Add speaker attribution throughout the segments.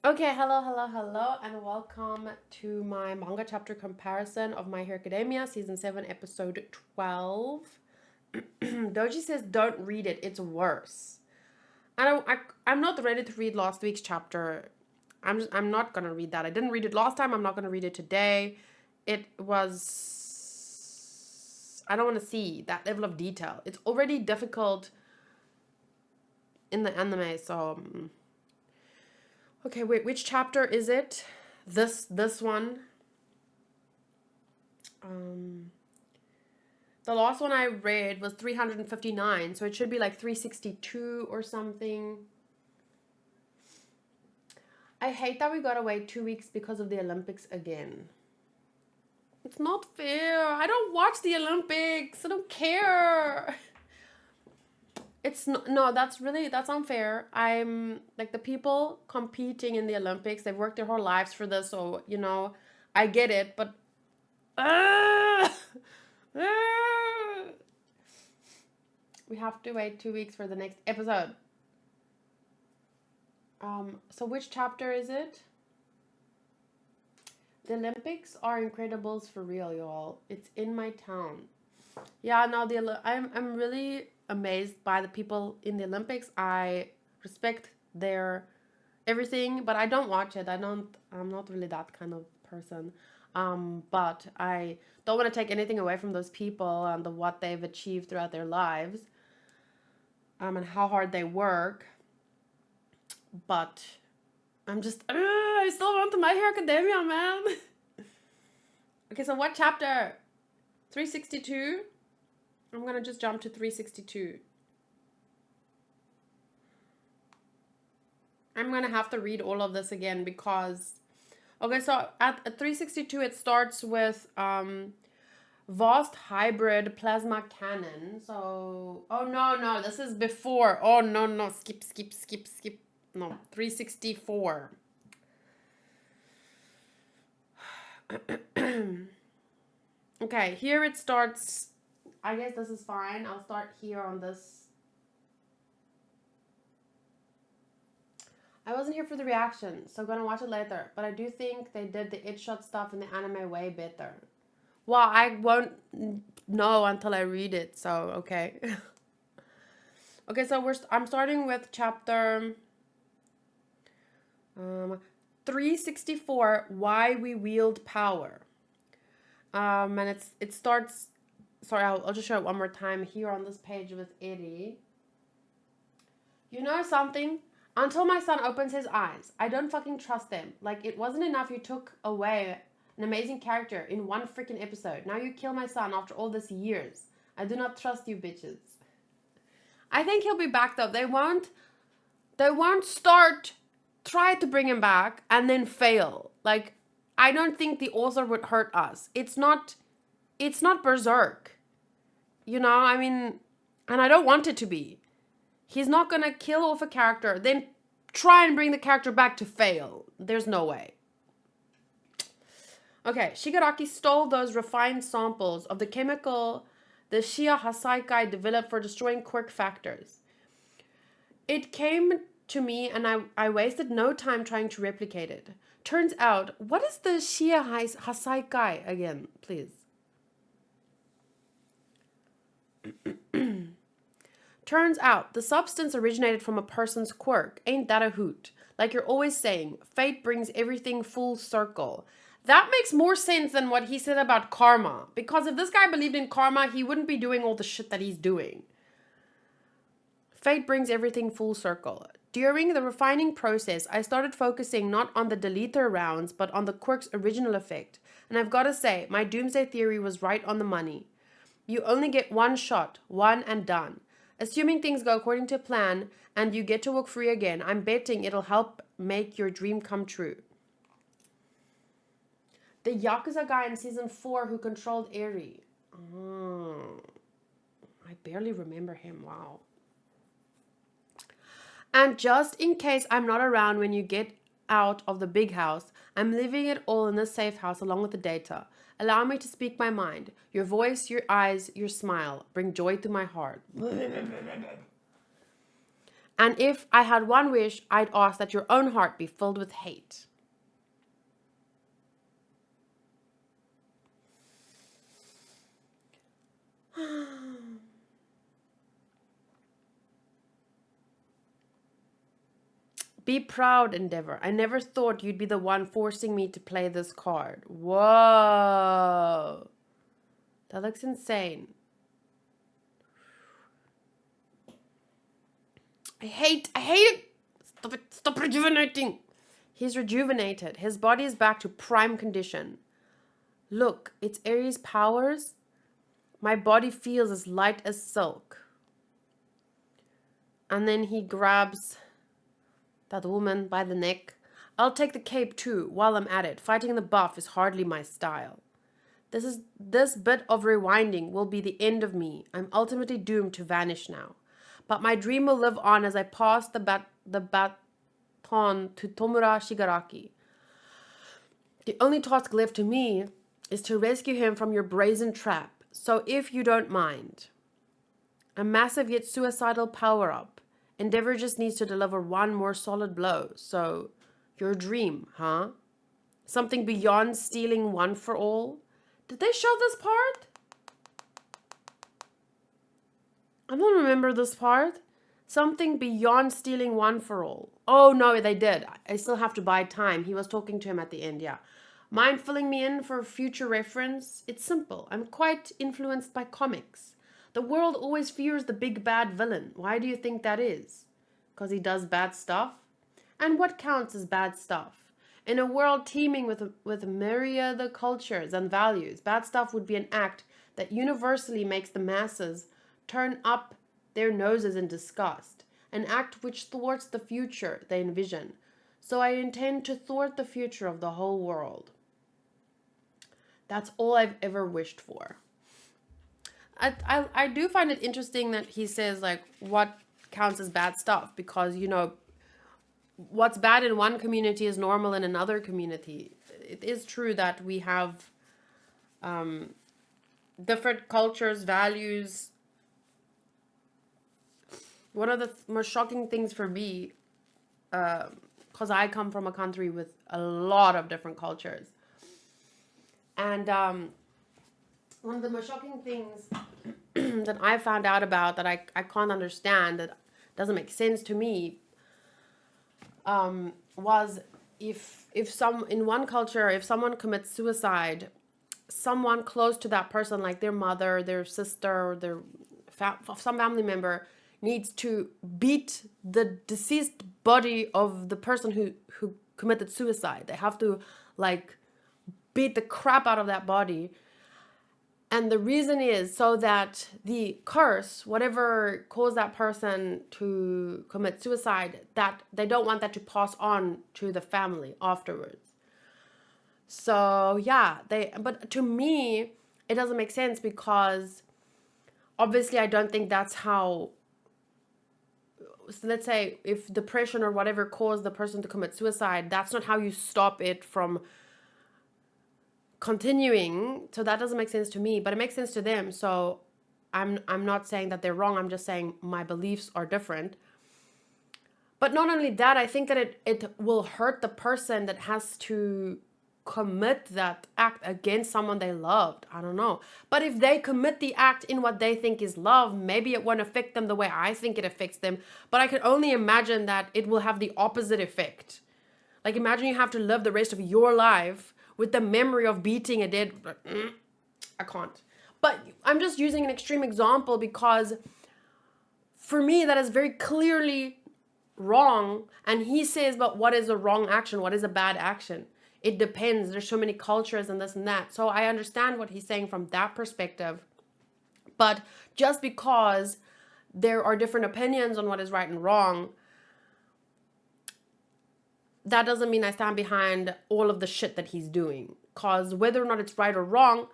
Speaker 1: Okay, hello, and welcome to my manga chapter comparison of My Hero Academia, season 7, episode 12. Doji says, "Don't read it; it's worse." I don't. I'm not ready to read last week's chapter. I'm not gonna read that. I didn't read it last time. I'm not gonna read it today. It was. I don't want to see that level of detail. It's already difficult in the anime, so. Okay, wait, which chapter is it? This one. Um, the last one I read was 359, so it should be like 362 or something. I hate that we gotta wait 2 weeks because of the Olympics again. It's not fair. I don't watch the Olympics. I don't care. It's no, that's unfair. I'm like the people competing in the Olympics, they've worked their whole lives for this, so I get it, but uh, we have to wait 2 weeks for the next episode. So which chapter is it? The Olympics are Incredibles for real, y'all. It's in my town. Yeah, no, I'm really amazed by the people in the Olympics. I respect their everything, but I don't watch it. I'm not really that kind of person. But I don't want to take anything away from those people and what they've achieved throughout their lives. And how hard they work. But I still want the My Hero Academia, man. Okay, so what chapter? 362? I'm gonna just jump to 362. I'm gonna have to read all of this again because... Okay, so at 362 it starts with vast hybrid plasma cannon. So... Oh, no, this is before. Oh, no, skip. No, 364. Okay, here it starts. I guess this is fine. I'll start here on this. I wasn't here for the reaction, so I'm gonna watch it later. But I do think they did the it shot stuff in the anime way better. Well, I won't know until I read it, so okay. Okay, so I'm starting with chapter 364, Why We Wield Power. And it starts. Sorry, I'll just show it one more time here on this page with Eddie. You know something? Until my son opens his eyes, I don't fucking trust them. Like, it wasn't enough you took away an amazing character in one freaking episode. Now you kill my son after all these years. I do not trust you bitches. I think he'll be back though. They won't start try to bring him back and then fail. Like, I don't think the author would hurt us. It's not Berserk. I mean, and I don't want it to be. He's not gonna kill off a character, then try and bring the character back to fail. There's no way. Okay, Shigaraki stole those refined samples of the chemical the Shia Hasaikai developed for destroying quirk factors. It came to me and I wasted no time trying to replicate it. Turns out, what is the Shia Hasaikai again, please? Turns out, the substance originated from a person's quirk. Ain't that a hoot? Like you're always saying, fate brings everything full circle. That makes more sense than what he said about karma. Because if this guy believed in karma, he wouldn't be doing all the shit that he's doing. Fate brings everything full circle. During the refining process, I started focusing not on the deleter rounds, but on the quirk's original effect. And I've got to say, my doomsday theory was right on the money. You only get one shot, one and done. Assuming things go according to plan and you get to walk free again, I'm betting it'll help make your dream come true. The Yakuza guy in season 4 who controlled Eri. Oh, I barely remember him. Wow. And just in case I'm not around when you get out of the big house, I'm leaving it all in this safe house along with the data. Allow me to speak my mind. Your voice, your eyes, your smile bring joy to my heart. And if I had one wish, I'd ask that your own heart be filled with hate. Be proud, Endeavor. I never thought you'd be the one forcing me to play this card. Whoa. That looks insane. I hate it. Stop it. Stop rejuvenating. He's rejuvenated. His body is back to prime condition. Look, it's Aries powers. My body feels as light as silk. And then he grabs that woman by the neck. I'll take the cape too, while I'm at it. Fighting the buff is hardly my style. This bit of rewinding will be the end of me. I'm ultimately doomed to vanish now. But my dream will live on as I pass the baton to Tomura Shigaraki. The only task left to me is to rescue him from your brazen trap. So if you don't mind. A massive yet suicidal power-up. Endeavor just needs to deliver one more solid blow. So, your dream, huh? Something beyond stealing one for all? Did they show this part? I don't remember this part. Something beyond stealing one for all. Oh, no, they did. I still have to buy time. He was talking to him at the end, yeah. Mind filling me in for future reference? It's simple. I'm quite influenced by comics. The world always fears the big bad villain. Why do you think that is? Because he does bad stuff? And what counts as bad stuff? In a world teeming with myriad cultures and values, bad stuff would be an act that universally makes the masses turn up their noses in disgust. An act which thwarts the future they envision. So I intend to thwart the future of the whole world. That's all I've ever wished for. I do find it interesting that he says, like, what counts as bad stuff, because, you know, what's bad in one community is normal in another community. It is true that we have different cultures, values. One of the most shocking things for me, because I come from a country with a lot of different cultures, and one of the most shocking things that I found out about that I can't understand, that doesn't make sense to me, was if in one culture, if someone commits suicide, someone close to that person, like their mother, their sister, their some family member, needs to beat the deceased body of the person who committed suicide. They have to, like, beat the crap out of that body. And the reason is so that the curse, whatever caused that person to commit suicide, that they don't want that to pass on to the family afterwards. So yeah, but to me, it doesn't make sense, because obviously I don't think that's how, so let's say if depression or whatever caused the person to commit suicide, that's not how you stop it from continuing. So that doesn't make sense to me, but it makes sense to them. So I'm not saying that they're wrong. I'm just saying my beliefs are different. But not only that, I think that it will hurt the person that has to commit that act against someone they loved. I don't know. But if they commit the act in what they think is love, maybe it won't affect them the way I think it affects them. But I can only imagine that it will have the opposite effect. Like, imagine you have to live the rest of your life with the memory of beating a dead... I can't. But I'm just using an extreme example because for me, that is very clearly wrong. And he says, but what is a wrong action? What is a bad action? It depends. There's so many cultures and this and that. So I understand what he's saying from that perspective. But just because there are different opinions on what is right and wrong, that doesn't mean I stand behind all of the shit that he's doing. Because whether or not it's right or wrong,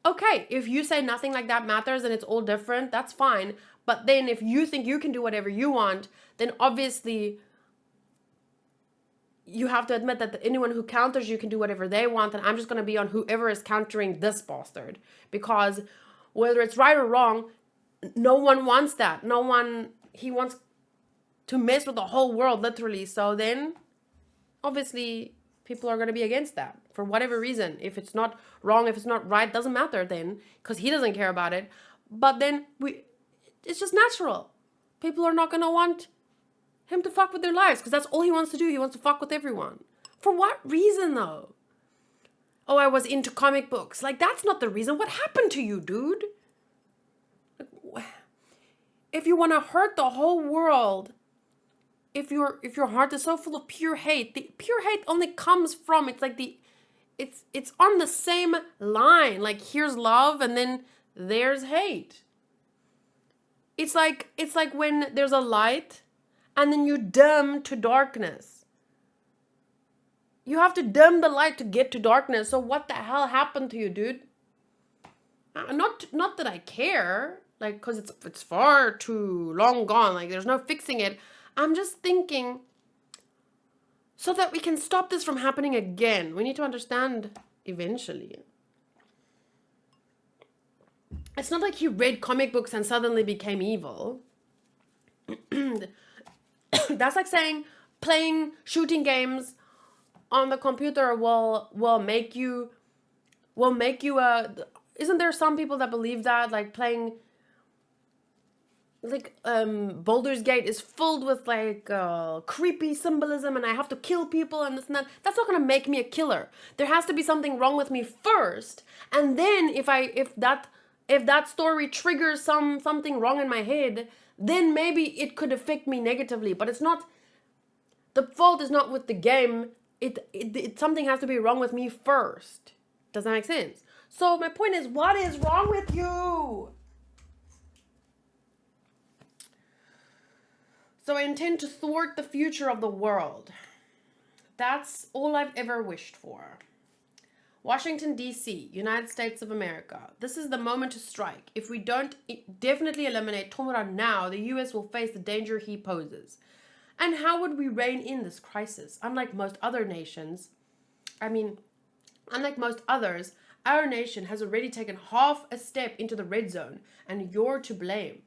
Speaker 1: okay, if you say nothing like that matters and it's all different, that's fine. But then if you think you can do whatever you want, then obviously you have to admit that anyone who counters you can do whatever they want, and I'm just going to be on whoever is countering this bastard. Because whether it's right or wrong, no one wants that. No one, he wants to mess with the whole world, literally. So then, obviously, people are going to be against that for whatever reason. If it's not wrong, if it's not right, doesn't matter then, because he doesn't care about it. But then it's just natural. People are not going to want him to fuck with their lives because that's all he wants to do. He wants to fuck with everyone. For what reason, though? Oh, I was into comic books. Like, that's not the reason. What happened to you, dude? If you want to hurt the whole world, if your heart is so full of pure hate, the pure hate only comes from, it's like it's on the same line. Like, here's love and then there's hate. It's like when there's a light and then you dim to darkness. You have to dim the light to get to darkness. So what the hell happened to you, dude? Not that I care, like, because it's far too long gone. Like, there's no fixing it. I'm just thinking, so that we can stop this from happening again, we need to understand eventually. It's not like he read comic books and suddenly became evil. That's like saying playing shooting games on the computer will make you isn't there some people that believe that, like, playing like Baldur's Gate is filled with like creepy symbolism and I have to kill people and this and that. That's not gonna make me a killer. There has to be something wrong with me first, and then if that story triggers something wrong in my head, then maybe it could affect me negatively. But it's not, the fault is not with the game. It something has to be wrong with me first. Does that make sense? So my point is, what is wrong with you? So I intend to thwart the future of the world. That's all I've ever wished for. Washington, D.C., United States of America. This is the moment to strike. If we don't definitely eliminate Tomura now, the U.S. will face the danger he poses. And how would we rein in this crisis? Unlike most others, our nation has already taken half a step into the red zone, and you're to blame.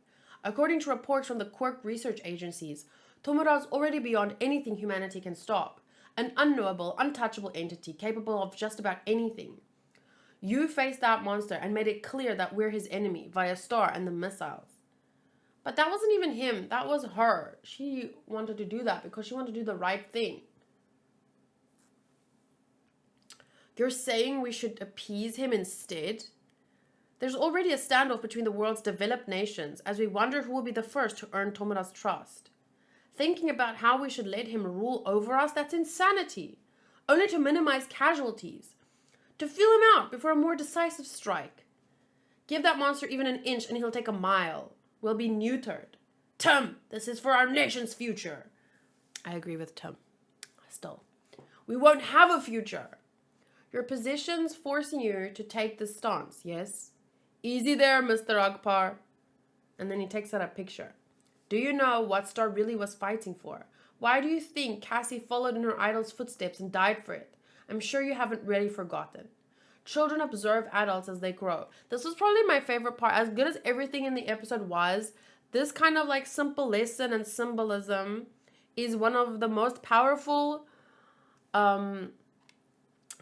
Speaker 1: According to reports from the Quirk research agencies, Tomura is already beyond anything humanity can stop. An unknowable, untouchable entity capable of just about anything. You faced that monster and made it clear that we're his enemy via Star and the missiles. But that wasn't even him. That was her. She wanted to do that because she wanted to do the right thing. You're saying we should appease him instead? There's already a standoff between the world's developed nations as we wonder who will be the first to earn Tomura's trust. Thinking about how we should let him rule over us, that's insanity. Only to minimize casualties. To feel him out before a more decisive strike. Give that monster even an inch and he'll take a mile. We'll be neutered. Tim, this is for our nation's future. I agree with Tim. Still. We won't have a future. Your position's forcing you to take this stance, yes? Easy there, Mr. Akbar. And then he takes out a picture. Do you know what Star really was fighting for? Why do you think Cassie followed in her idol's footsteps and died for it? I'm sure you haven't really forgotten. Children observe adults as they grow. This was probably my favorite part. As good as everything in the episode was, this kind of like simple lesson and symbolism is one of the most powerful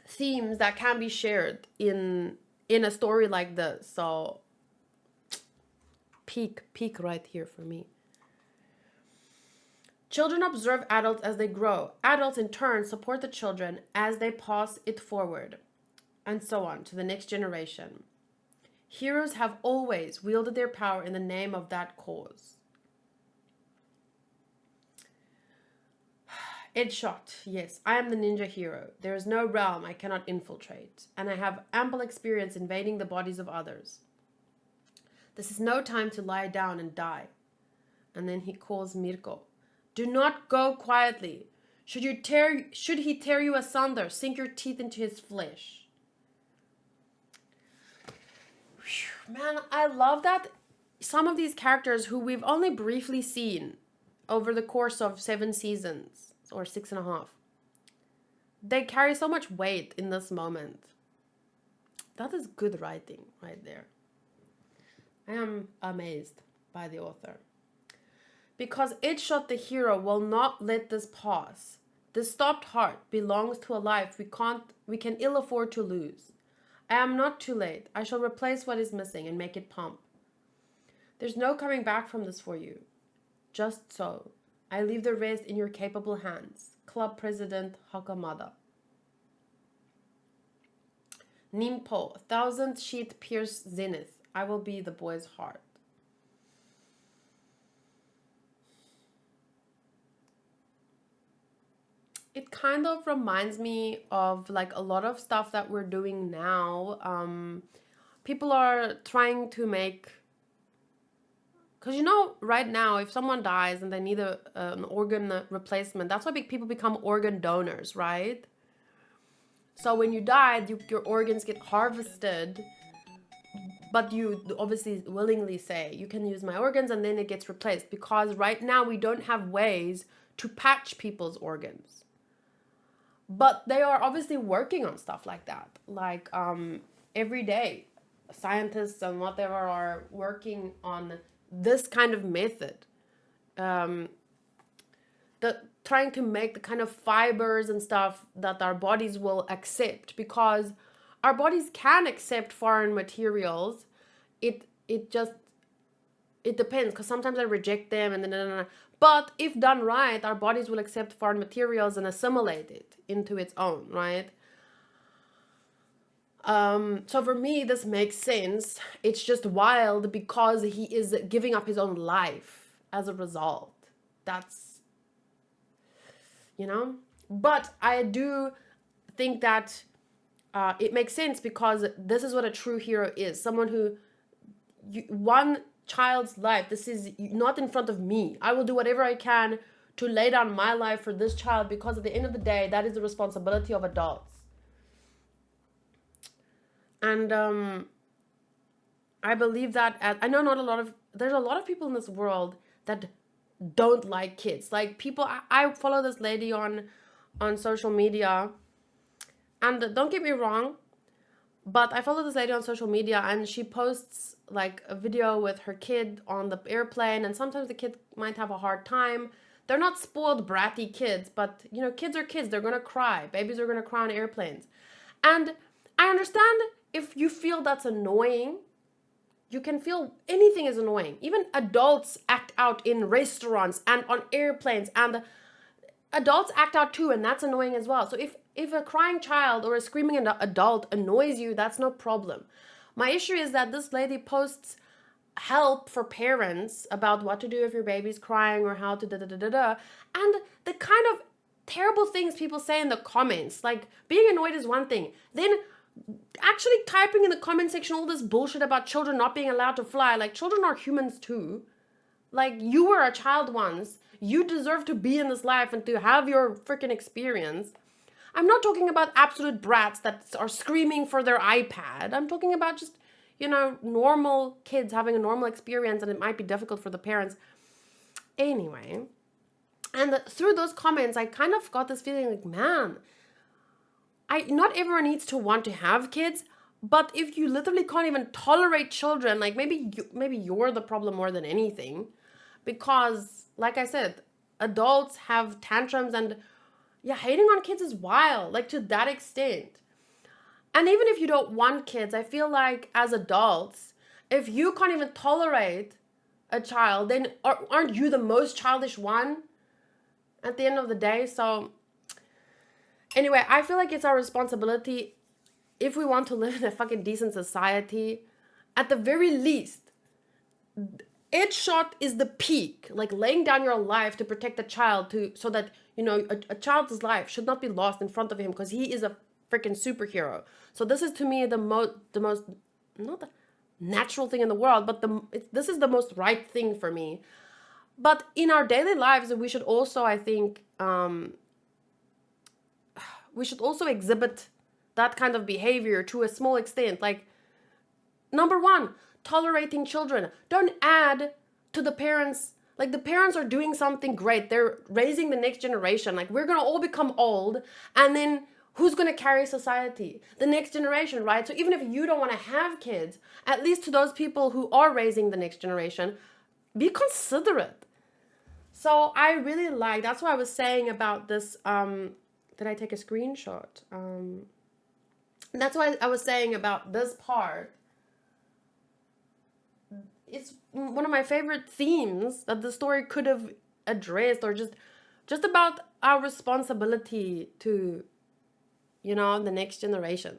Speaker 1: themes that can be shared in a story like this. So peak right here for me. Children observe adults as they grow. Adults in turn support the children as they pass it forward, and so on to the next generation. Heroes have always wielded their power in the name of that cause. Edshot, yes, I am the ninja hero. There is no realm I cannot infiltrate, and I have ample experience invading the bodies of others. This is no time to lie down and die. And then he calls Mirko. Do not go quietly. Should he tear you asunder, sink your teeth into his flesh. Whew, man, I love that some of these characters who we've only briefly seen over the course of 7 seasons, or 6.5, they carry so much weight in this moment. That is good writing right there. I am amazed by the author. Because E12 the hero will not let this pass. This stopped heart belongs to a life we can ill afford to lose. I am not too late. I shall replace what is missing and make it pump. There's no coming back from this for you. Just so. I leave the rest in your capable hands. Club President Hakamada. Nimpo, 1,000 sheet pierce zenith. I will be the boy's heart. It kind of reminds me of like a lot of stuff that we're doing now. People are trying to make, because you know, right now, if someone dies and they need an organ replacement, that's why people become organ donors, right? So when you die, your organs get harvested, but you obviously willingly say, you can use my organs, and then it gets replaced, because right now we don't have ways to patch people's organs. But they are obviously working on stuff like that. Like every day, scientists and whatever are working on this kind of method. Trying to make the kind of fibers and stuff that our bodies will accept, because our bodies can accept foreign materials. It depends, because sometimes I reject them and then. But if done right, our bodies will accept foreign materials and assimilate it into its own, right? So for me, this makes sense. It's just wild because he is giving up his own life as a result. That's, you know? But I do think that it makes sense, because this is what a true hero is. Someone who, one child's life, this is not in front of me. I will do whatever I can to lay down my life for this child, because at the end of the day, that is the responsibility of adults. And I believe that I know there's a lot of people in this world that don't like kids. Like people, I follow this lady on social media, and don't get me wrong, but I follow this lady on social media, and she posts like a video with her kid on the airplane, and sometimes the kid might have a hard time. They're not spoiled, bratty kids, but you know, kids are kids. They're gonna cry. Babies are gonna cry on airplanes. And I understand if you feel that's annoying. You can feel anything is annoying. Even adults act out in restaurants and on airplanes, and adults act out too, and that's annoying as well. So if a crying child or a screaming adult annoys you, that's no problem. My issue is that this lady posts help for parents about what to do if your baby's crying, or how to da-da-da-da-da. And the kind of terrible things people say in the comments, like being annoyed is one thing. Then actually typing in the comment section all this bullshit about children not being allowed to fly. Like, children are humans too. Like, you were a child once. You deserve to be in this life and to have your freaking experience. I'm not talking about absolute brats that are screaming for their iPad. I'm talking about just, you know, normal kids having a normal experience, and it might be difficult for the parents. Anyway, and through those comments, I kind of got this feeling like, man, not everyone needs to want to have kids, but if you literally can't even tolerate children, like maybe you're the problem more than anything, because like I said, adults have tantrums, and yeah, hating on kids is wild, like to that extent. And even if you don't want kids, I feel like as adults, if you can't even tolerate a child, then aren't you the most childish one at the end of the day? So anyway, I feel like it's our responsibility, if we want to live in a fucking decent society, at the very least, E12 is the peak, like laying down your life to protect a child, so that, you know, a child's life should not be lost in front of him, because he is a freaking superhero. So this is to me the most, not the natural thing in the world, but this is the most right thing for me. But in our daily lives, we should also, I think, we should also exhibit that kind of behavior to a small extent. Like, number one, tolerating children. Don't add to the parents. Like, the parents are doing something great. They're raising the next generation. Like, we're going to all become old, and then who's going to carry society? The next generation, right? So even if you don't want to have kids, at least to those people who are raising the next generation, be considerate. So I really like, that's what I was saying about this, did I take a screenshot? That's why I was saying about this part. It's one of my favorite themes that the story could have addressed, or just about our responsibility to, you know, the next generation.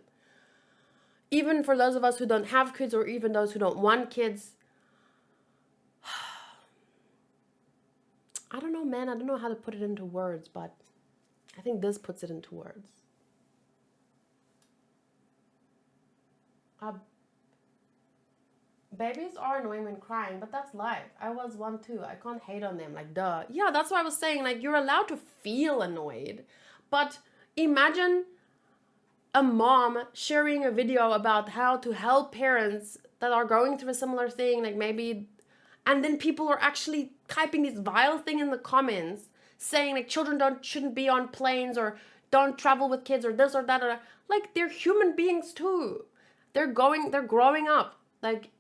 Speaker 1: Even for those of us who don't have kids, or even those who don't want kids. I don't know, man. I don't know how to put it into words, but I think this puts it into words. Babies are annoying when crying, but that's life. I was one too. I can't hate on them. Like, duh. Yeah, that's what I was saying. Like, you're allowed to feel annoyed. But imagine a mom sharing a video about how to help parents that are going through a similar thing. Like, maybe... And then people are actually typing this vile thing in the comments saying, like, children shouldn't be on planes, or don't travel with kids, or this or that. Or, like, they're human beings too. They're growing up. Like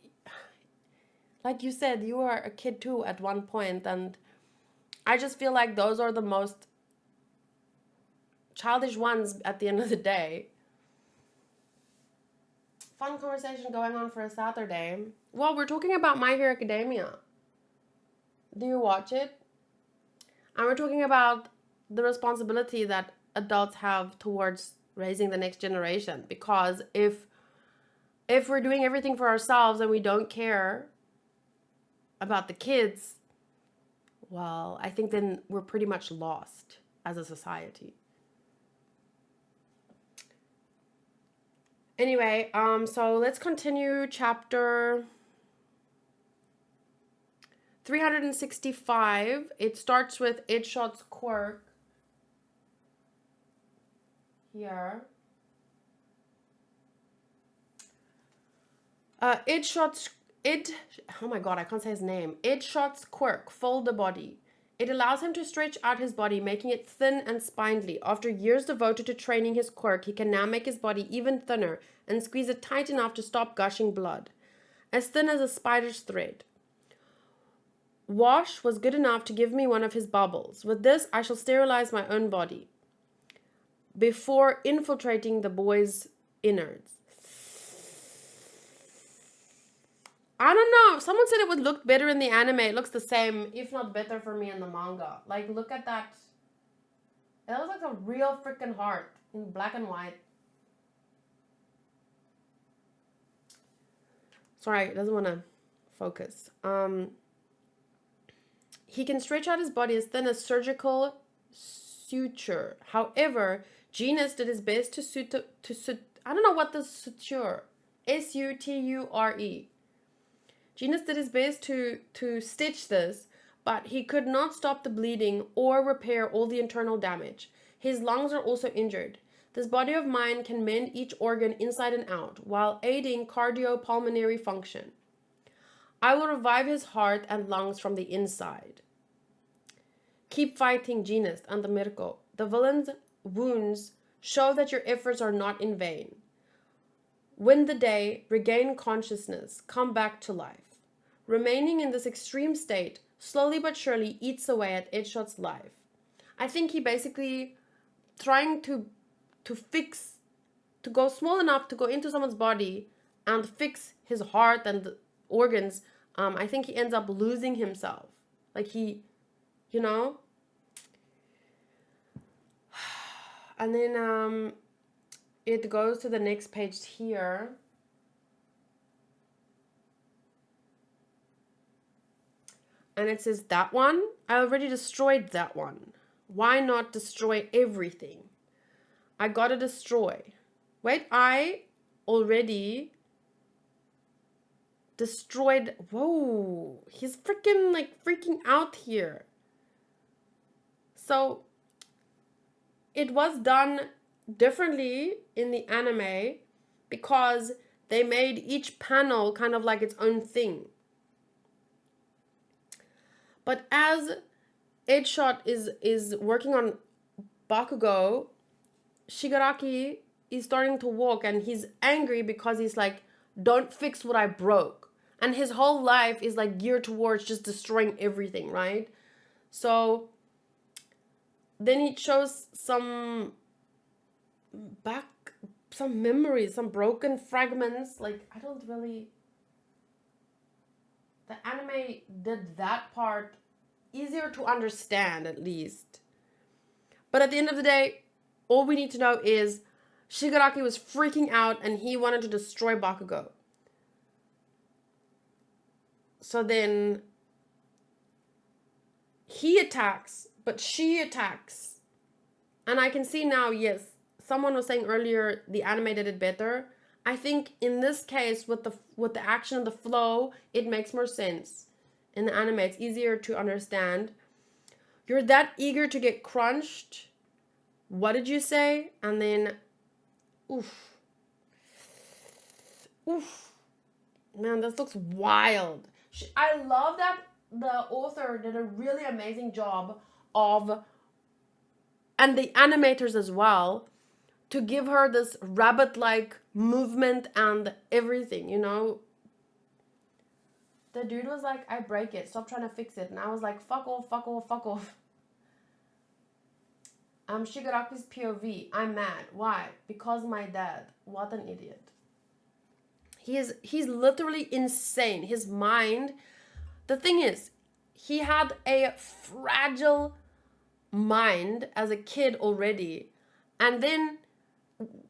Speaker 1: you said, you were a kid too at one point, and I just feel like those are the most childish ones at the end of the day. Fun conversation going on for a Saturday. Well, we're talking about My Hero Academia. Do you watch it? And we're talking about the responsibility that adults have towards raising the next generation. Because if we're doing everything for ourselves and we don't care about the kids, well, I think then we're pretty much lost as a society. Anyway, so let's continue chapter 365. It starts with Idshot's quirk here. Oh my god, I can't say his name. Idshot's quirk, fold the body. It allows him to stretch out his body, making it thin and spindly. After years devoted to training his quirk, he can now make his body even thinner and squeeze it tight enough to stop gushing blood. As thin as a spider's thread. Wash was good enough to give me one of his bubbles. With this, I shall sterilize my own body before infiltrating the boy's innards. I don't know. Someone said it would look better in the anime. It looks the same, if not better for me in the manga. Like, look at that. It looks like a real freaking heart in black and white. Sorry, it doesn't want to focus. He can stretch out his body as thin as surgical suture. However, Genus did his best to I don't know what the suture. Suture. Genus did his best to stitch this, but he could not stop the bleeding or repair all the internal damage. His lungs are also injured. This body of mine can mend each organ inside and out, while aiding cardiopulmonary function. I will revive his heart and lungs from the inside. Keep fighting, Genus and the Mirko. The villain's wounds show that your efforts are not in vain. Win the day, regain consciousness, come back to life. Remaining in this extreme state, slowly but surely eats away at Idshot's life. I think he basically trying to go small enough to go into someone's body and fix his heart and the organs. I think he ends up losing himself. Like he, you know? And then it goes to the next page here. And it says, that one? I already destroyed that one. Why not destroy everything? I gotta destroy. Wait, I already destroyed. Whoa, he's freaking out here. So it was done differently in the anime because they made each panel kind of like its own thing. But as Idshot is working on Bakugo, Shigaraki is starting to walk and he's angry because he's like, don't fix what I broke. And his whole life is like geared towards just destroying everything, right? So then he shows some memories, some broken fragments. Like, I don't really. The anime did that part easier to understand, at least. But at the end of the day, all we need to know is Shigaraki was freaking out and he wanted to destroy Bakugo. So then he attacks, but she attacks. And I can see now, yes, someone was saying earlier the anime did it better. I think in this case, with the action and the flow, it makes more sense. In the anime, it's easier to understand. You're that eager to get crunched. What did you say? And then, oof. Oof. Man, this looks wild. I love that the author did a really amazing job of, and the animators as well, to give her this rabbit-like movement and everything, you know? The dude was like, I break it. Stop trying to fix it. And I was like, fuck off, fuck off, fuck off. Shigaraki's POV. I'm mad. Why? Because my dad. What an idiot. He's literally insane. His mind. The thing is, he had a fragile mind as a kid already. And then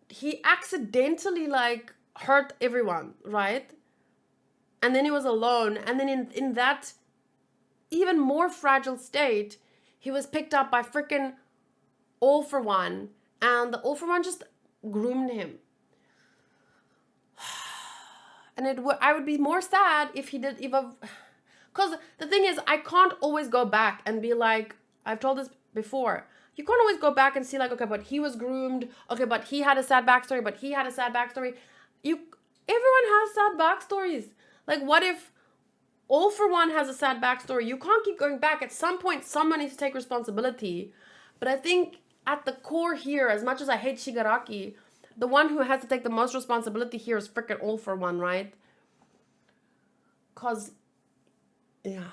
Speaker 1: he accidentally like hurt everyone, right? And then he was alone. And then in that even more fragile state, he was picked up by freaking All For One. And the All For One just groomed him. And I would be more sad if he did even... Because the thing is, I can't always go back and be like, I've told this before, you can't always go back and see like, okay, but he was groomed, okay, but he had a sad backstory, but he had a sad backstory. Everyone has sad backstories. Like, what if All For One has a sad backstory? You can't keep going back. At some point, someone needs to take responsibility. But I think at the core here, as much as I hate Shigaraki, the one who has to take the most responsibility here is freaking All For One, right? Because, yeah.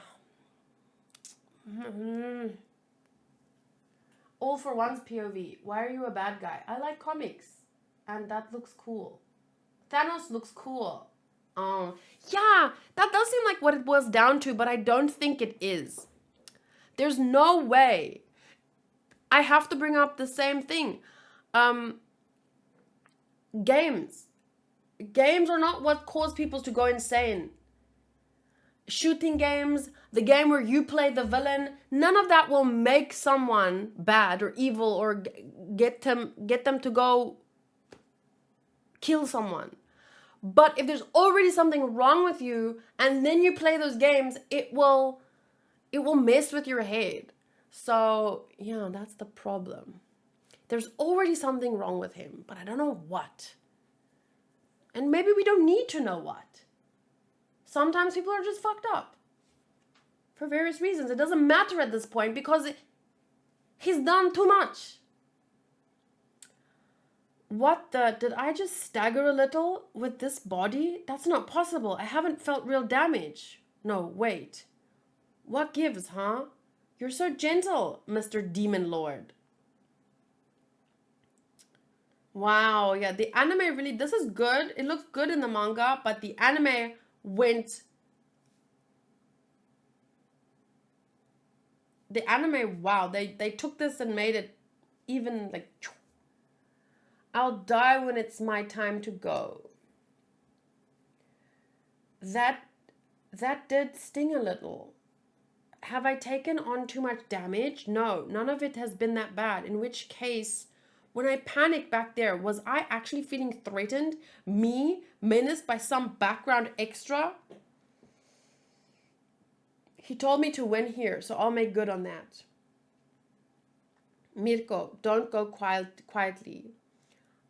Speaker 1: All For One's POV. Why are you a bad guy? I like comics. And that looks cool. Thanos looks cool. Yeah, that does seem like what it boils down to, but I don't think it is. There's no way. I have to bring up the same thing. Games. Games are not what cause people to go insane. Shooting games, the game where you play the villain, none of that will make someone bad or evil or get them to go kill someone. But if there's already something wrong with you and then you play those games, it will mess with your head. So, yeah, that's the problem. There's already something wrong with him, but I don't know what. And maybe we don't need to know what. Sometimes people are just fucked up. For various reasons. It doesn't matter at this point because he's done too much. What the... Did I just stagger a little with this body? That's not possible. I haven't felt real damage. No, wait. What gives, huh? You're so gentle, Mr. Demon Lord. Wow, yeah, the anime really... This is good. It looks good in the manga, but the anime went... The anime, wow, they took this and made it even like... I'll die when it's my time to go. That did sting a little. Have I taken on too much damage? No, none of it has been that bad. In which case, when I panicked back there, was I actually feeling threatened? Me, menaced by some background extra? He told me to win here, so I'll make good on that. Mirko, don't go quietly.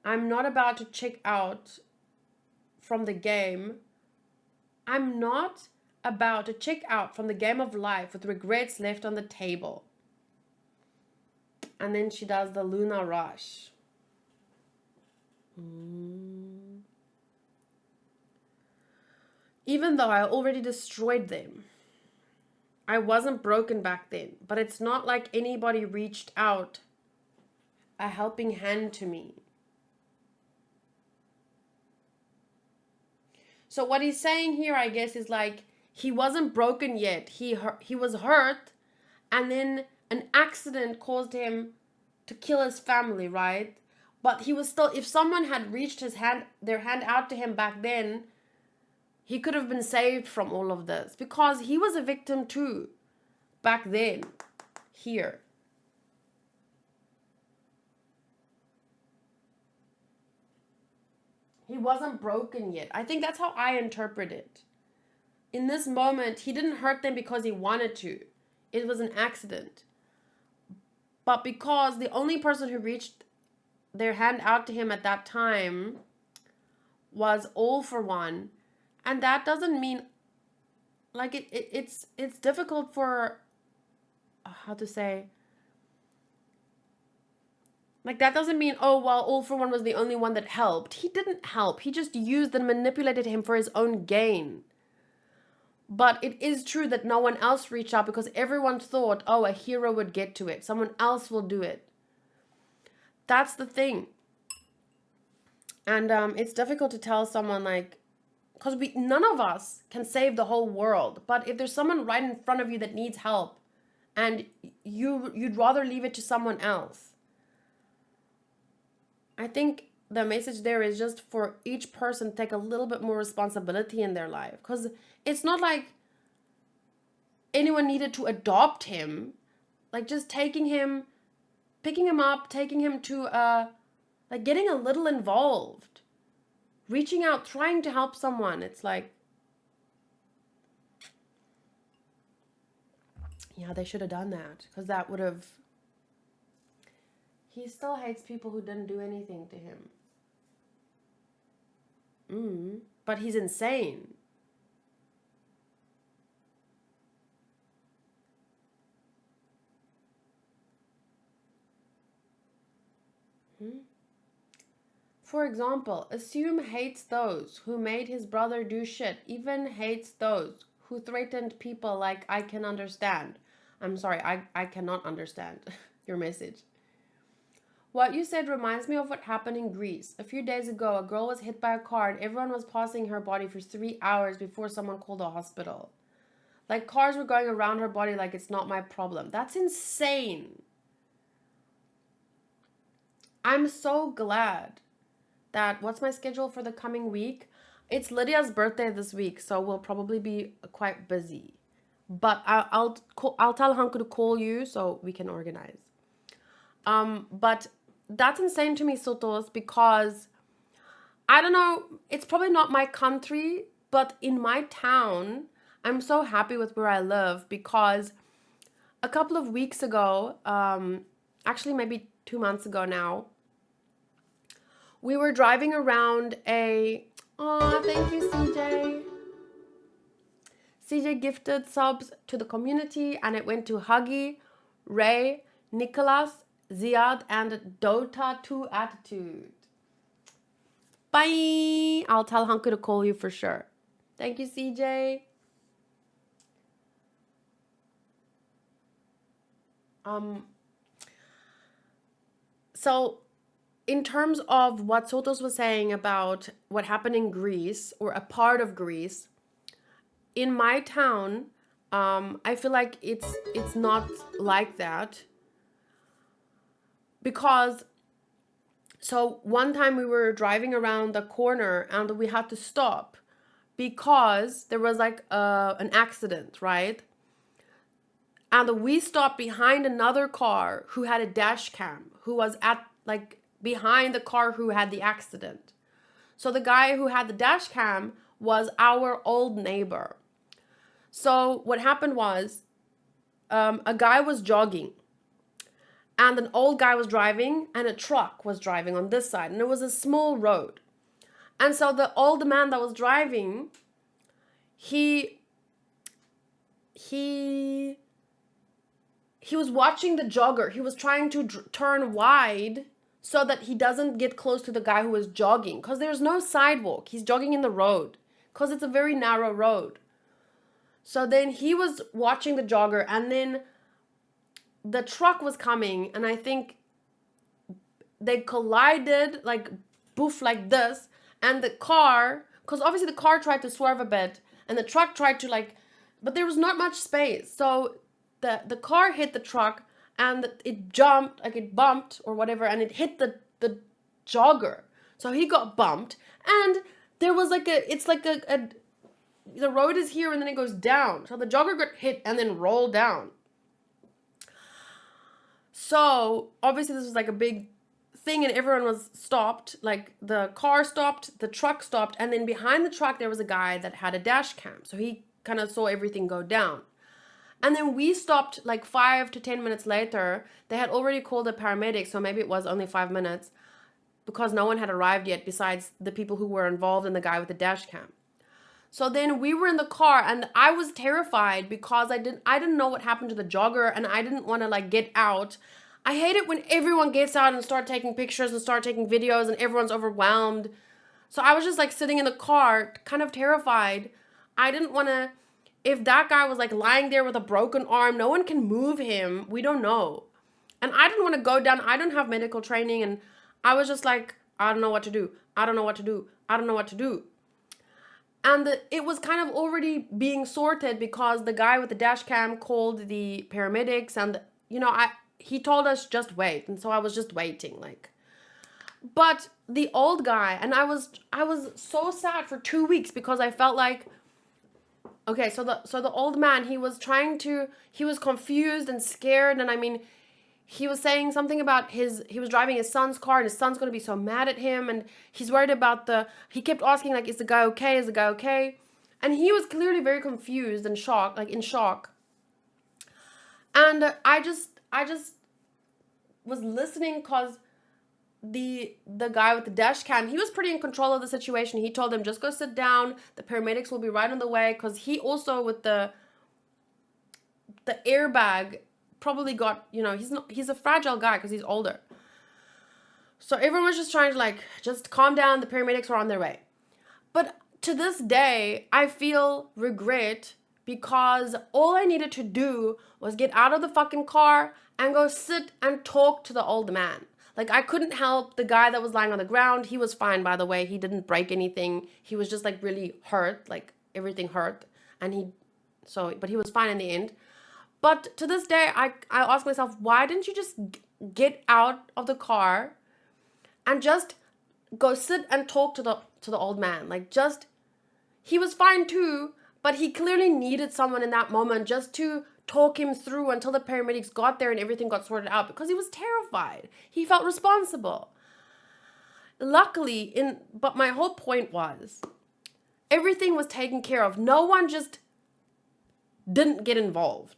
Speaker 1: I'm not about to check out from the game. I'm not about to check out from the game of life with regrets left on the table. And then she does the Luna Rush. Even though I already destroyed them. I wasn't broken back then, but it's not like anybody reached out a helping hand to me. So what he's saying here, I guess, is like he wasn't broken yet. He was hurt, and then an accident caused him to kill his family, right? But he was still, if someone had reached their hand out to him back then, he could have been saved from all of this, because he was a victim too back then here. He wasn't broken yet. I think that's how I interpret it. In this moment, he didn't hurt them because he wanted to. It was an accident. But because the only person who reached their hand out to him at that time was All for One, and that doesn't mean, like, it's difficult for, how to say, like, that doesn't mean, oh, well, All for One was the only one that helped. He didn't help. He just used and manipulated him for his own gain. But it is true that no one else reached out because everyone thought, oh, a hero would get to it. Someone else will do it. That's the thing. And it's difficult to tell someone, like, because none of us can save the whole world. But if there's someone right in front of you that needs help, and you'd rather leave it to someone else, I think the message there is just for each person to take a little bit more responsibility in their life. Because it's not like anyone needed to adopt him. Like, just picking him up, taking him to, like, getting a little involved. Reaching out, trying to help someone. It's like, yeah, they should have done that. Because that would have... He still hates people who didn't do anything to him. But he's insane. For example, assume hates those who made his brother do shit, even hates those who threatened people. Like, I can understand. I'm sorry, I cannot understand your message. What you said reminds me of what happened in Greece. A few days ago, a girl was hit by a car and everyone was passing her body for 3 hours before someone called a hospital. Like, cars were going around her body like it's not my problem. That's insane. I'm so glad that, what's my schedule for the coming week? It's Lydia's birthday this week, so we'll probably be quite busy. But I'll tell Hanku to call you so we can organize. But that's insane to me, Sotos, because I don't know, it's probably not my country, but in my town, I'm so happy with where I live because a couple of weeks ago, actually maybe 2 months ago now, we were driving around oh, thank you, CJ. CJ gifted subs to the community and it went to Huggy, Ray, Nicholas, Ziad, and Dota 2 Attitude. Bye! I'll tell Hanku to call you for sure. Thank you, CJ. So, in terms of what Sotos was saying about what happened in Greece, or a part of Greece, in my town, I feel like it's not like that. Because, so one time we were driving around the corner and we had to stop because there was like an accident, right? And we stopped behind another car who had a dash cam, who was at, like, behind the car who had the accident. So the guy who had the dash cam was our old neighbor. So what happened was, a guy was jogging and an old guy was driving and a truck was driving on this side, and it was a small road. And so the old man that was driving, he was watching the jogger. He was trying to turn wide so that he doesn't get close to the guy who was jogging, because there's no sidewalk. He's jogging in the road because it's a very narrow road. So then he was watching the jogger, and then the truck was coming, and I think they collided, like boof, like this, and the car, because obviously the car tried to swerve a bit, and the truck tried to like, but there was not much space, so the car hit the truck, and it jumped, like it bumped or whatever, and it hit the jogger, so he got bumped, and there was like it's like a the road is here and then it goes down, so the jogger got hit and then rolled down. So obviously this was like a big thing, and everyone was stopped, like the car stopped, the truck stopped, and then behind the truck there was a guy that had a dash cam, so he kind of saw everything go down. And then we stopped like 5 to 10 minutes later. They had already called the paramedics, so maybe it was only 5 minutes, because no one had arrived yet besides the people who were involved and the guy with the dash cam. So then we were in the car, and I was terrified because I didn't know what happened to the jogger, and I didn't want to like get out. I hate it when everyone gets out and start taking pictures and start taking videos and everyone's overwhelmed. So I was just like sitting in the car, kind of terrified. I didn't want to, if that guy was like lying there with a broken arm, no one can move him. We don't know. And I didn't want to go down. I don't have medical training, and I was just like, I don't know what to do. I don't know what to do. I don't know what to do. And it was kind of already being sorted because the guy with the dash cam called the paramedics, and he told us just wait, and so I was just waiting, like. But the old guy, and I was so sad for 2 weeks because I felt like, okay, so the old man, he was confused and scared, and I mean, he was saying something about he was driving his son's car, and his son's going to be so mad at him, and he's worried about he kept asking, like, is the guy okay? Is the guy okay? And he was clearly very confused and shocked, like in shock. And I just was listening because the guy with the dash cam, he was pretty in control of the situation. He told them, just go sit down. The paramedics will be right on the way, because he also with the airbag probably got, he's a fragile guy because he's older. So everyone was just trying to like, just calm down. The paramedics were on their way. But to this day, I feel regret because all I needed to do was get out of the fucking car and go sit and talk to the old man. Like, I couldn't help the guy that was lying on the ground. He was fine, by the way. He didn't break anything. He was just like really hurt, like everything hurt. But he was fine in the end. But to this day, I ask myself, why didn't you just get out of the car and just go sit and talk to the old man? Like, just, he was fine too, but he clearly needed someone in that moment just to talk him through until the paramedics got there and everything got sorted out, because he was terrified. He felt responsible. Luckily, but my whole point was, everything was taken care of. No one just didn't get involved.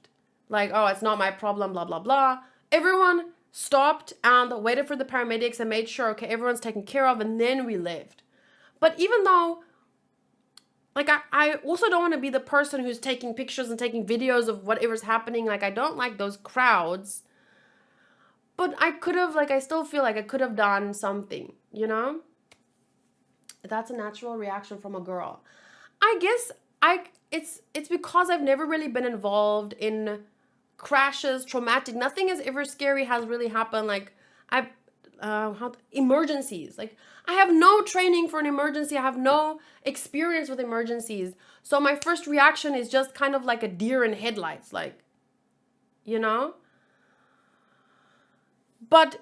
Speaker 1: Like, oh, it's not my problem, blah, blah, blah. Everyone stopped and waited for the paramedics and made sure, okay, everyone's taken care of, and then we left. But even though, like, I also don't want to be the person who's taking pictures and taking videos of whatever's happening. Like, I don't like those crowds. But I could have, like, I still feel like I could have done something, That's a natural reaction from a girl. I guess it's because I've never really been involved in crashes, traumatic. Nothing as ever scary has really happened. Like, emergencies. Like, I have no training for an emergency. I have no experience with emergencies. So my first reaction is just kind of like a deer in headlights, like, But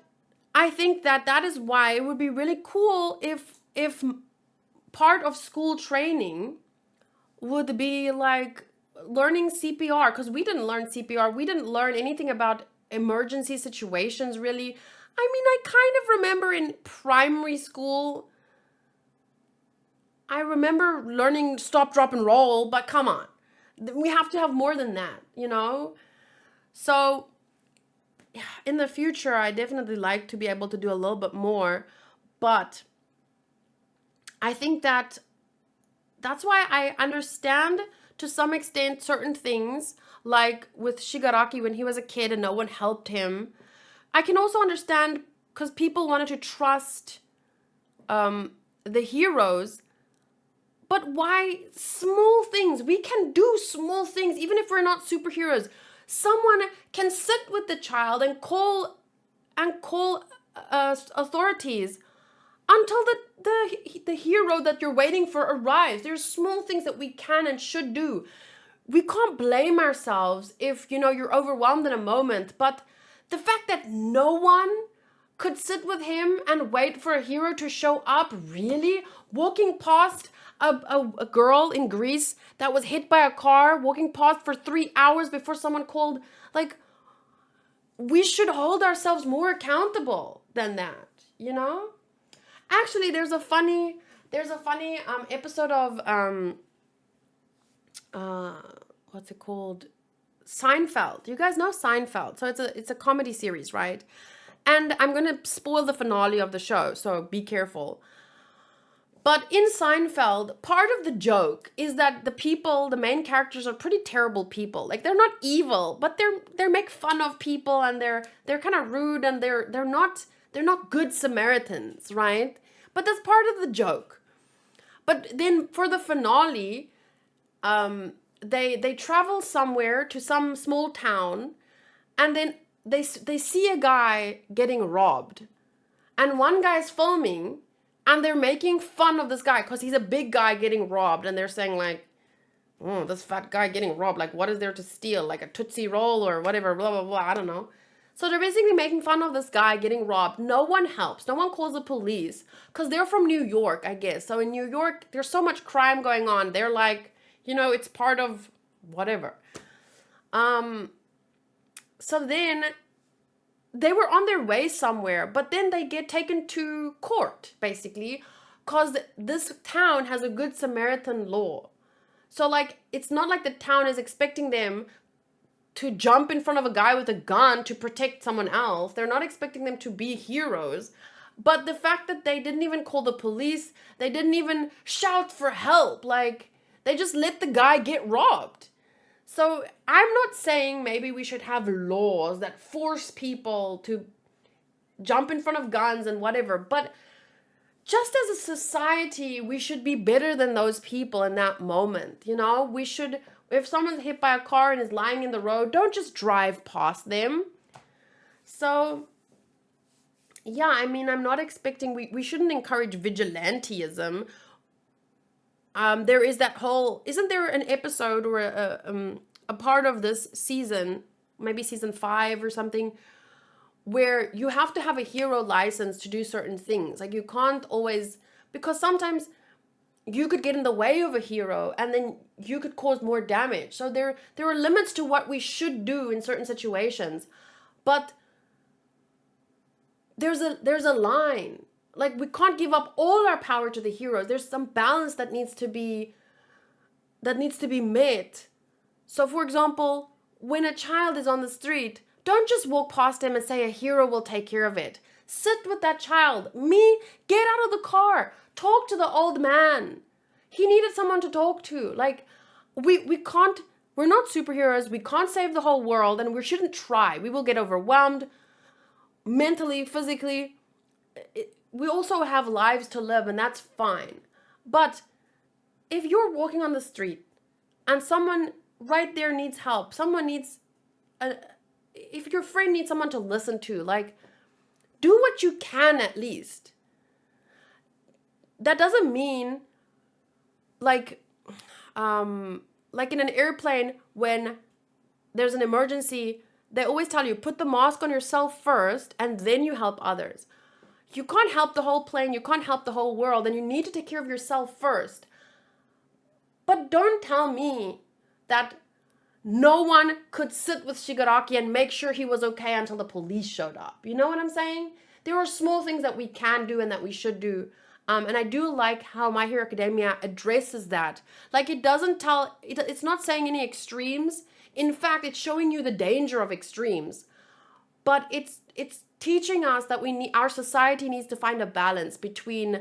Speaker 1: I think that is why it would be really cool if part of school training would be like learning CPR, because we didn't learn CPR. We didn't learn anything about emergency situations, really. I mean, I kind of remember in primary school, I remember learning stop, drop, and roll, but come on. We have to have more than that, So in the future, I definitely like to be able to do a little bit more, but I think that's why I understand to some extent certain things, like with Shigaraki when he was a kid and no one helped him. I can also understand because people wanted to trust the heroes, But why small things? We can do small things even if we're not superheroes. Someone can sit with the child and call authorities until the hero that you're waiting for arrives. There's small things that we can and should do. We can't blame ourselves if, you're overwhelmed in a moment, but the fact that no one could sit with him and wait for a hero to show up, really? Walking past a girl in Greece that was hit by a car, walking past for 3 hours before someone called, like, we should hold ourselves more accountable than that, Actually, there's a funny episode of what's it called? Seinfeld. You guys know Seinfeld. So it's a comedy series, right? And I'm going to spoil the finale of the show, so be careful. But in Seinfeld, part of the joke is that the main characters are pretty terrible people. Like, they're not evil, but they make fun of people, and they're kind of rude, and they're not good Samaritans, right? But that's part of the joke. But then for the finale, they travel somewhere to some small town, and then they see a guy getting robbed, and one guy's filming, and they're making fun of this guy because he's a big guy getting robbed, and they're saying, like, oh, this fat guy getting robbed, like, what is there to steal? Like a Tootsie Roll or whatever, blah, blah, blah, I don't know. So they're basically making fun of this guy getting robbed. No one helps. No one calls the police because they're from New York, I guess. So in New York, there's so much crime going on. They're like, it's part of whatever. So then they were on their way somewhere, but then they get taken to court, basically, because this town has a Good Samaritan law. So, like, it's not like the town is expecting them to jump in front of a guy with a gun to protect someone else. They're not expecting them to be heroes. But the fact that they didn't even call the police, they didn't even shout for help, like, they just let the guy get robbed. So I'm not saying maybe we should have laws that force people to jump in front of guns and whatever, but just as a society, we should be better than those people in that moment. We should, if someone's hit by a car and is lying in the road, don't just drive past them. So, yeah, I mean, I'm not expecting, we shouldn't encourage vigilantism. There is that whole, isn't there an episode or a part of this season, maybe season 5 or something, where you have to have a hero license to do certain things. Like, you can't always, because sometimes you could get in the way of a hero and then you could cause more damage. So there are limits to what we should do in certain situations. But there's a line. Like, we can't give up all our power to the heroes. There's some balance that needs to be met. So, for example, when a child is on the street, don't just walk past him and say a hero will take care of it. Sit with that child. Get out of the car. Talk to the old man. He needed someone to talk to. Like, we can't, we're not superheroes. We can't save the whole world, and we shouldn't try. We will get overwhelmed mentally, physically. We also have lives to live, and that's fine. But if you're walking on the street and someone right there needs help, if your friend needs someone to listen to, like, do what you can at least. That doesn't mean, like in an airplane, when there's an emergency, they always tell you, put the mask on yourself first and then you help others. You can't help the whole plane, you can't help the whole world, and you need to take care of yourself first. But don't tell me that no one could sit with Shigaraki and make sure he was okay until the police showed up. You know what I'm saying? There are small things that we can do and that we should do. And I do like how My Hero Academia addresses that. Like, it's not saying any extremes. In fact, it's showing you the danger of extremes. But it's teaching us that our society needs to find a balance between,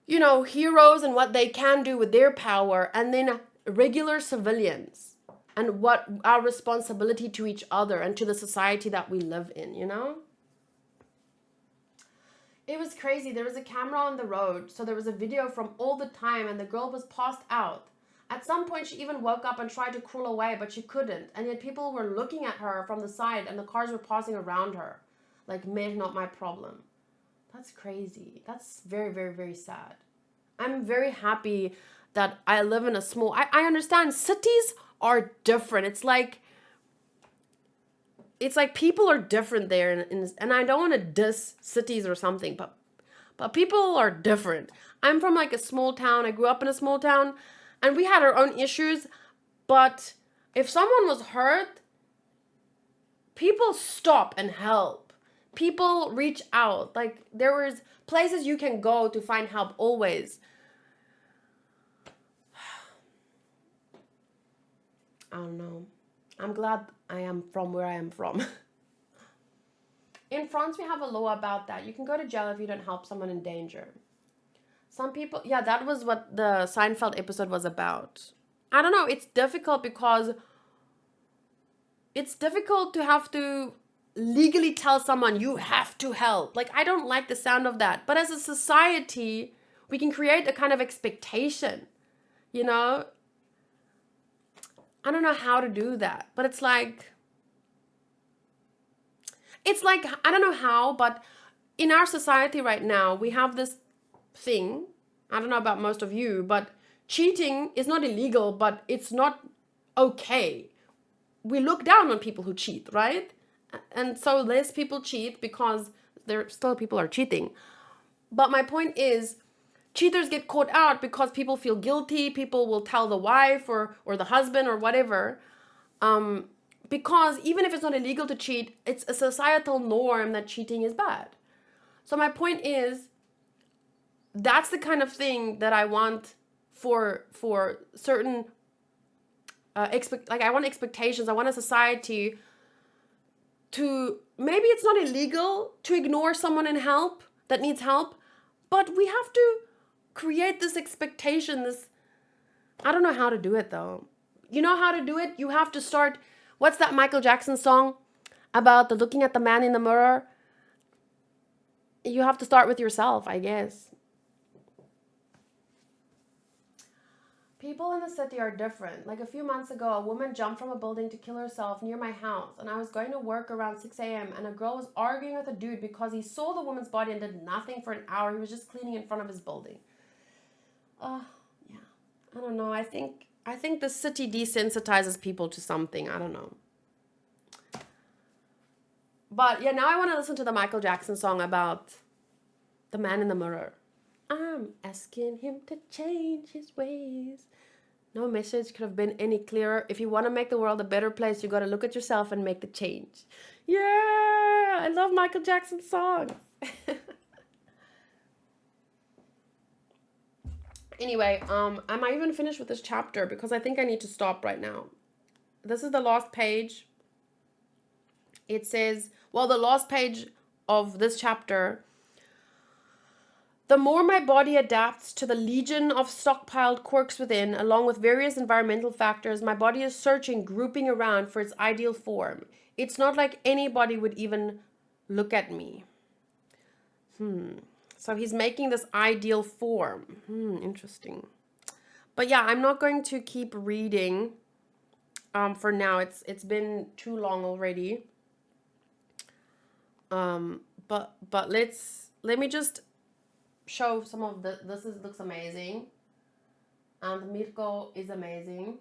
Speaker 1: heroes and what they can do with their power, and then regular civilians and what our responsibility to each other and to the society that we live in, It was crazy. There was a camera on the road, so there was a video from all the time, and the girl was passed out. At some point, she even woke up and tried to crawl away, but she couldn't. And yet people were looking at her from the side, and the cars were passing around her. Like, man, not my problem. That's crazy. That's very, very, very sad. I'm very happy that I live in a small... I understand cities are different. It's like people are different there, and I don't want to diss cities or something, but people are different. I'm from like a small town. I grew up in a small town, and we had our own issues, but if someone was hurt, people stop and help. People reach out. Like, there was places you can go to find help always. I don't know. I'm glad I am from where I am from. In France, we have a law about that. You can go to jail if you don't help someone in danger. Some people, yeah, that was what the Seinfeld episode was about. I don't know. It's difficult because it's difficult to have to legally tell someone you have to help. Like, I don't like the sound of that. But as a society, we can create a kind of expectation, you know? I don't know how to do that, but it's like, I don't know how, but in our society right now, we have this thing, I don't know about most of you, but cheating is not illegal, but it's not okay. We look down on people who cheat, right? And so less people cheat because there still people are cheating. But my point is, cheaters get caught out because people feel guilty. People will tell the wife or the husband or whatever. Because even if it's not illegal to cheat, it's a societal norm that cheating is bad. So my point is, that's the kind of thing that I want for certain I want expectations. I want a society to, maybe it's not illegal to ignore someone that needs help, but we have to create this expectation, I don't know how to do it though. You know how to do it? You have to start, what's that Michael Jackson song about the looking at the man in the mirror? You have to start with yourself, I guess. People in the city are different. Like a few months ago, a woman jumped from a building to kill herself near my house, and I was going to work around 6 a.m. and a girl was arguing with a dude because he saw the woman's body and did nothing for an hour. He was just cleaning in front of his building. Yeah. I don't know. I think the city desensitizes people to something. I don't know. But yeah, now I want to listen to the Michael Jackson song about the man in the mirror. I'm asking him to change his ways. No message could have been any clearer. If you want to make the world a better place, you got to look at yourself and make the change. Yeah, I love Michael Jackson's songs. Anyway, I might even finish with this chapter because I think I need to stop right now. This is the last page. It says, well, the last page of this chapter. The more my body adapts to the legion of stockpiled quirks within, along with various environmental factors, my body is searching, grouping around for its ideal form. It's not like anybody would even look at me. So he's making this ideal form. Interesting. But yeah, I'm not going to keep reading for now. It's been too long already. But let me just show some of this looks amazing, and Mirko is amazing.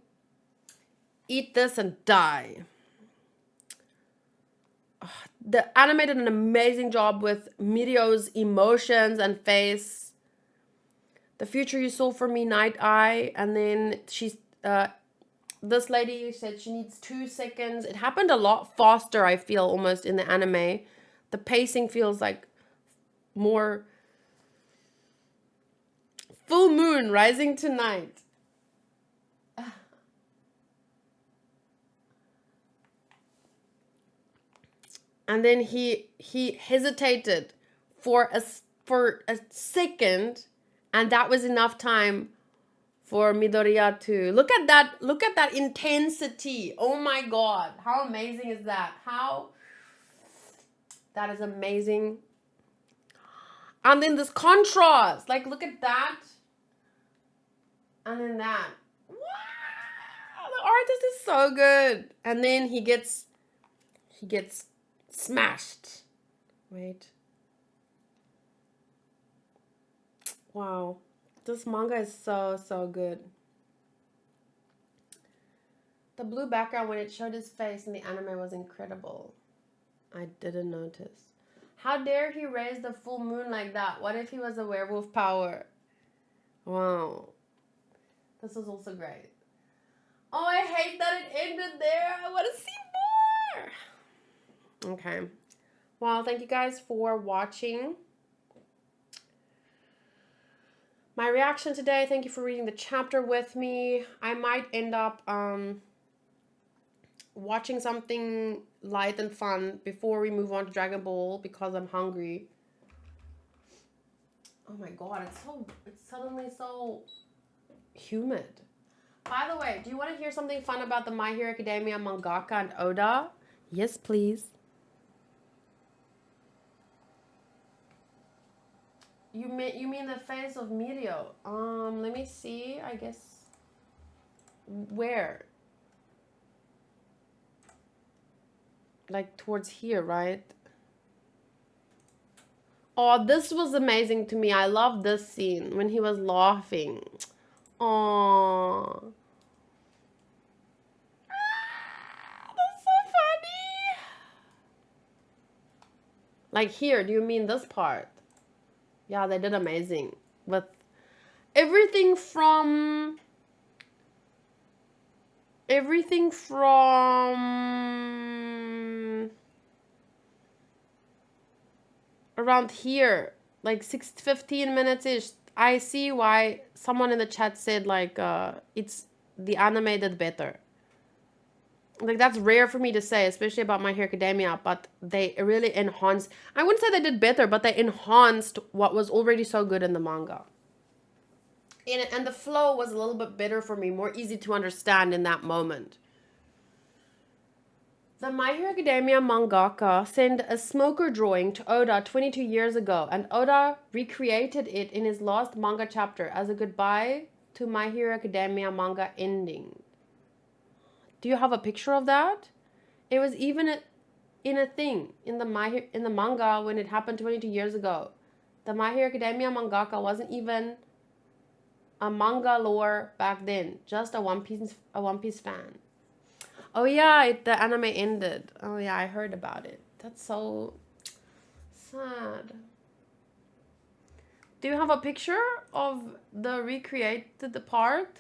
Speaker 1: Eat this and die. The anime did an amazing job with Mirio's emotions and face. The future you saw for me, Night Eye, and then she's this lady said she needs 2 seconds. It happened a lot faster, I feel, almost in the anime. The pacing feels like more full moon rising tonight. And then he hesitated for a second, and that was enough time for Midoriya to look at that intensity. Oh my god, how amazing is that? That is amazing. And then this contrast. Like, look at that. And then that. Wow! The artist is so good. And then he gets smashed. Wait. Wow. This manga is so, so good. The blue background when it showed his face in the anime was incredible. I didn't notice. How dare he raise the full moon like that? What if he was a werewolf power? Wow. This was also great. Oh, I hate that it ended there. I want to see more. Okay. Well, thank you guys for watching my reaction today. Thank you for reading the chapter with me. I might end up watching something light and fun before we move on to Dragon Ball because I'm hungry. Oh my god, it's suddenly so humid. By the way, do you want to hear something fun about the My Hero Academia mangaka and Oda? Yes, please. You mean the face of Mirio? Let me see. I guess where? Like towards here, right? Oh, this was amazing to me. I love this scene when he was laughing. Oh, that's so funny. Like here, do you mean this part? Yeah, they did amazing with everything from around here, like 15 minutes ish. I see why someone in the chat said like it's the anime did better. Like that's rare for me to say, especially about My Hero Academia, but they really enhanced. I wouldn't say they did better, but they enhanced what was already so good in the manga. And the flow was a little bit better for me, more easy to understand in that moment. The My Hero Academia mangaka sent a smoker drawing to Oda 22 years ago, and Oda recreated it in his last manga chapter as a goodbye to My Hero Academia manga ending. Do you have a picture of that? It was even in a thing in the manga when it happened 22 years ago. The My Hero Academia mangaka wasn't even a manga lore back then, just a One Piece fan. Oh yeah, the anime ended. Oh yeah, I heard about it. That's so sad. Do you have a picture of the recreated part?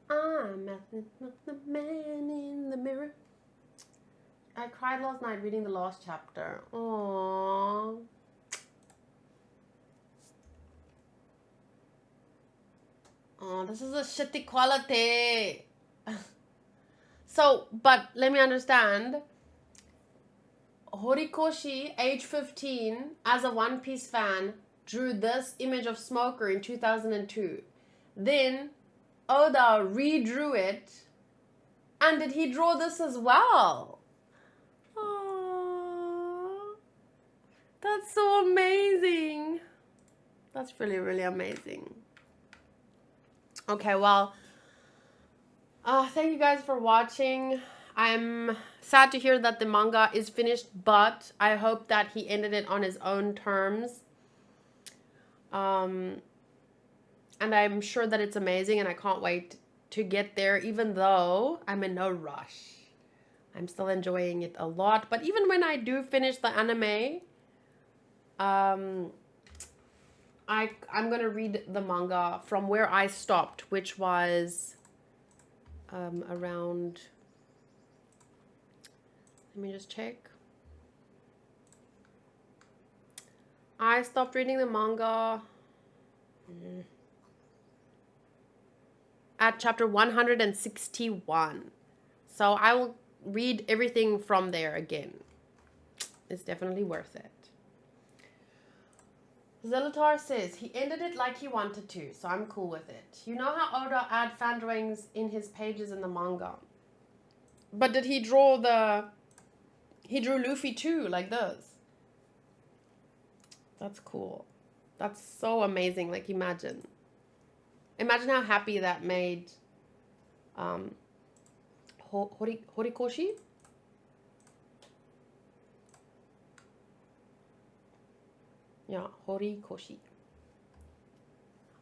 Speaker 1: I'm the man in the mirror. I cried last night reading the last chapter. Aww. Oh, this is a shitty quality. So, but let me understand. Horikoshi, age 15, as a One Piece fan, drew this image of Smoker in 2002. Then Oda redrew it. And did he draw this as well? Aww. That's so amazing. That's really, really amazing. Okay, well, thank you guys for watching. I'm sad to hear that the manga is finished, but I hope that he ended it on his own terms. And I'm sure that it's amazing, and I can't wait to get there, even though I'm in no rush. I'm still enjoying it a lot. But even when I do finish the anime, I'm going to read the manga from where I stopped, which was around... Let me just check. I stopped reading the manga at chapter 161. So I will read everything from there again. It's definitely worth it. Zelatar says he ended it like he wanted to, so I'm cool with it. You know how Oda add fan drawings in his pages in the manga. But did he draw the... He drew Luffy too, like this. That's cool. That's so amazing, like imagine. Imagine how happy that made Horikoshi? Yeah, Horikoshi.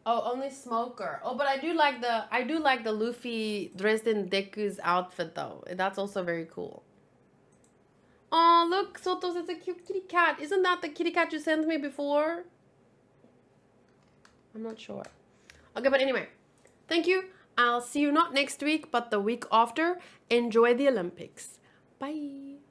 Speaker 1: Oh, only Smoker. Oh, but I do like the Luffy dressed in Deku's outfit though. That's also very cool. Oh, look, Soto's it's a cute kitty cat. Isn't that the kitty cat you sent me before? I'm not sure. Okay, but anyway, thank you. I'll see you not next week, but the week after. Enjoy the Olympics. Bye.